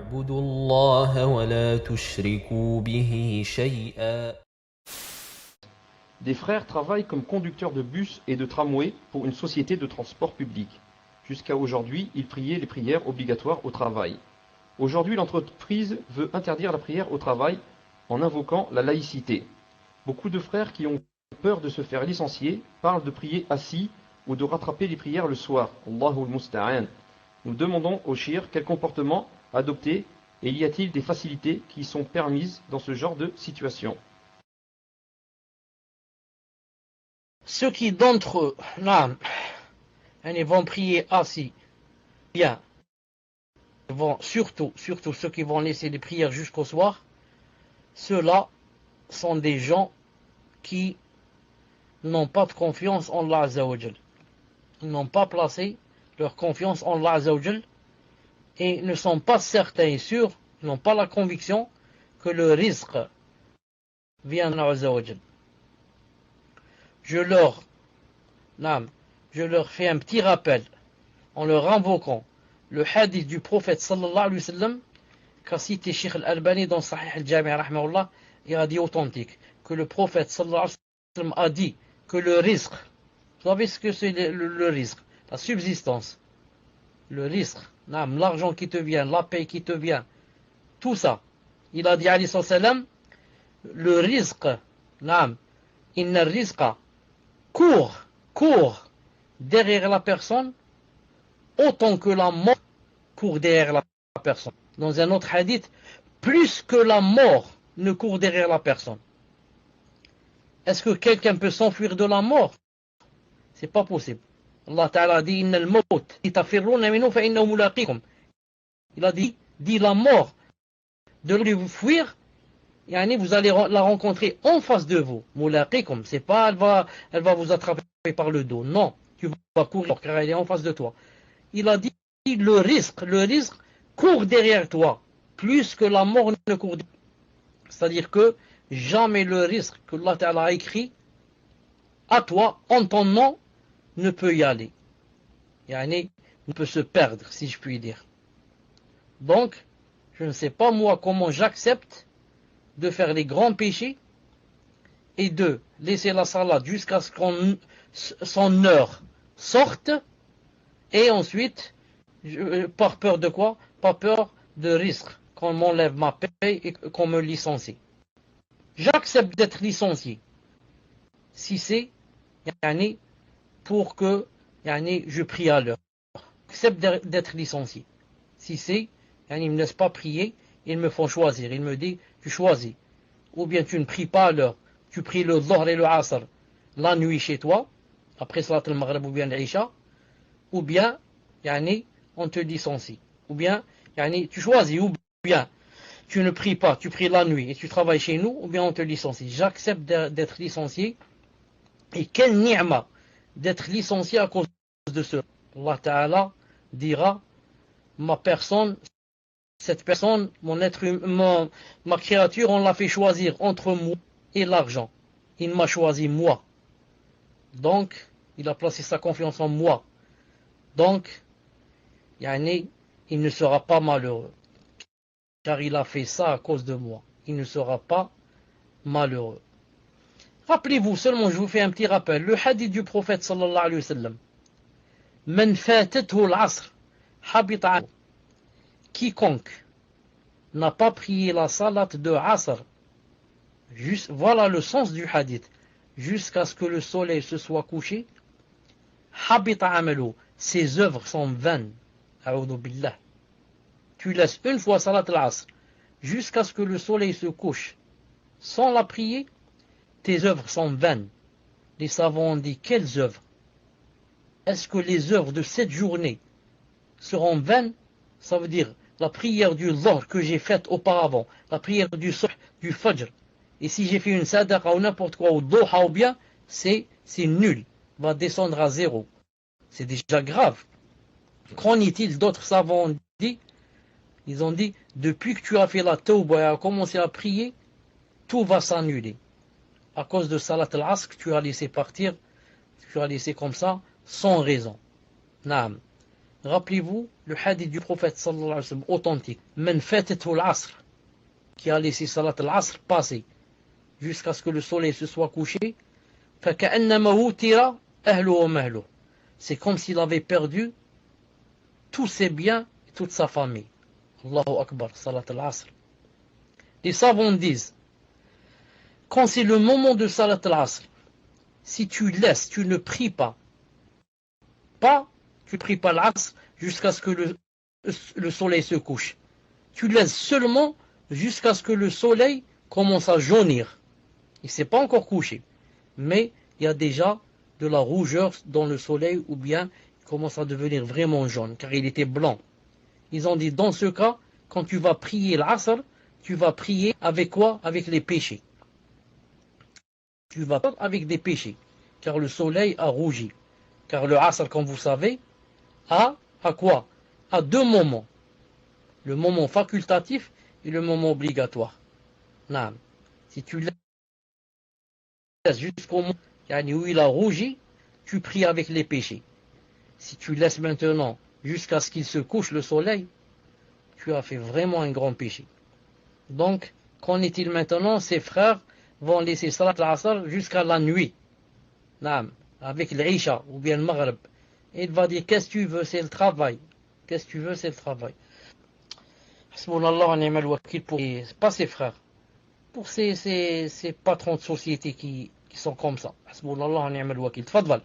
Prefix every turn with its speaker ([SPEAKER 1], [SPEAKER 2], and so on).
[SPEAKER 1] واعبدوا الله ولا تشركوا به شيئا.
[SPEAKER 2] Des frères travaillent comme conducteurs de bus et de tramway pour une société de transport public. Jusqu'à aujourd'hui, ils priaient les prières obligatoires au travail. Aujourd'hui, l'entreprise veut interdire la prière au travail en invoquant la laïcité. Beaucoup de frères qui ont peur de se faire licencier parlent de prier assis ou de rattraper les prières le soir. Allahu al-musta'an. Nous demandons au shir quel comportement adopter et y a-t-il des facilités qui sont permises dans ce genre de situation.
[SPEAKER 3] Ceux qui d'entre eux, ils vont prier assis, bien, surtout ceux qui vont laisser les prières jusqu'au soir, ceux-là sont des gens qui n'ont pas de confiance en Allah Azza wa Jal. Ils n'ont pas placé leur confiance en Allah Azza wa Jal et ne sont pas certains et sûrs, ils n'ont pas la conviction que le rizq vient d'Allah Azza wa Jal. Je leur fais un petit rappel en leur invoquant le hadith du prophète sallallahu alayhi wa sallam qu'a cité Cheikh Al-Albani dans Sahih Al-Jami' rahimahullah, et a dit authentique que le prophète sallallahu alayhi wa sallam a dit que le rizq, vous savez ce que c'est le rizq, la subsistance, le rizq, l'argent qui te vient, la paix qui te vient, tout ça, il a dit alayhi sallam, le rizq, inna rizqa court derrière la personne autant que la mort court derrière la personne. Dans un autre hadith, plus que la mort ne court derrière la personne. Est-ce que quelqu'un peut s'enfuir de la mort? C'est pas possible. Allah Ta'ala a dit Inna al-maut tafirruna minhu fa innahu mulaqikum. Il a dit la mort de lui fuir, vous allez la rencontrer en face de vous. Mulaqikum, c'est pas elle va vous attraper par le dos. Non, tu vas courir car elle est en face de toi. Il a dit le risque court derrière toi, plus que la mort ne court derrière. C'est-à-dire que jamais le risque que Allah Ta'ala a écrit à toi, en ton nom, ne peut y aller. Ne peut se perdre, si je puis dire. Donc, je ne sais pas moi comment j'accepte de faire les grands péchés et de laisser la salade jusqu'à ce qu'on son heure sorte, et ensuite, par peur de quoi? Pas peur de risque, qu'on m'enlève ma paye et qu'on me licencie. J'accepte d'être licencié si c'est pour que je prie à l'heure. J'accepte d'être licencié si c'est ils ne me laissent pas prier, ils me font choisir, ils me disent tu choisis, ou bien tu ne pries pas à l'heure, tu pries le Dhuhr et le Asr la nuit chez toi après Salat al-Maghrib ou bien l'Isha, ou bien on te licencie, ou bien tu choisis, ou bien tu ne pries pas, tu pries la nuit et tu travailles chez nous, ou bien on te licencie. J'accepte d'être licencié, et quelle ni'ma d'être licencié à cause de cela. Allah Ta'ala dira ma personne, cette personne, ma créature, on l'a fait choisir entre moi et l'argent. Il m'a choisi moi. Donc, il a placé sa confiance en moi. Donc, il ne sera pas malheureux. Car il a fait ça à cause de moi. Il ne sera pas malheureux. Rappelez-vous seulement, je vous fais un petit rappel, le hadith du prophète sallallahu alayhi wa sallam. Man fatathu al-asr, habita. Quiconque n'a pas prié la salat de Asr, voilà le sens du hadith, jusqu'à ce que le soleil se soit couché, habita amalu, ses œuvres sont vaines. A'udhu billah. Tu laisses une fois salat al-Asr, jusqu'à ce que le soleil se couche, sans la prier, tes œuvres sont vaines. Les savants ont dit, quelles œuvres? Est-ce que les œuvres de cette journée seront vaines? Ça veut dire la prière du Dhuhr que j'ai faite auparavant, la prière du Subh, du Fajr, et si j'ai fait une sadaqa ou n'importe quoi, ou Duha ou bien, c'est nul, va descendre à zéro. C'est déjà grave. Qu'en est-il d'autres savants ont dit? Ils ont dit, depuis que tu as fait la tawbah et as commencé à prier, tout va s'annuler. À cause de Salat al-Asr, tu as laissé partir, tu as laissé comme ça, sans raison. Naam. Rappelez-vous le hadith du prophète sallallahu alayhi wa sallam authentique. Man fatatuhu al-asr, qui a laissé salat al-asr passer jusqu'à ce que le soleil se soit couché. فَكَأَنَّمَا وُتِرَ أَهْلُهُ وَمَهْلُهُ. C'est comme s'il avait perdu tous ses biens et toute sa famille. Allahu Akbar, salat al-asr. Les savants disent, quand c'est le moment de salat al-asr, si tu laisses, tu ne pries pas, tu pries pas l'asr jusqu'à ce que le soleil se couche. Tu laisses seulement jusqu'à ce que le soleil commence à jaunir. Il ne s'est pas encore couché, mais il y a déjà de la rougeur dans le soleil, ou bien il commence à devenir vraiment jaune, car il était blanc. Ils ont dit, dans ce cas, quand tu vas prier l'asr, tu vas prier avec quoi? Avec les péchés. Tu vas pas avec des péchés, car le soleil a rougi. Car le asr, comme vous savez, a quoi? À deux moments. Le moment facultatif et le moment obligatoire. Non. Si tu laisses jusqu'au moment où il a rougi, tu pries avec les péchés. Si tu laisses maintenant jusqu'à ce qu'il se couche le soleil, tu as fait vraiment un grand péché. Donc, qu'en est-il maintenant? Ses frères vont laisser salat al-asr jusqu'à la nuit. Non. Avec l'Isha ou bien le Maghreb. Et il va dire, qu'est-ce que tu veux, c'est le travail. Qu'est-ce que tu veux, c'est le travail. Hasbunallah wa ni'mal wakil pour pas ses frères. Pour ces patrons de société qui sont comme ça. Hasbunallah wa ni'mal wakil. Tfadval.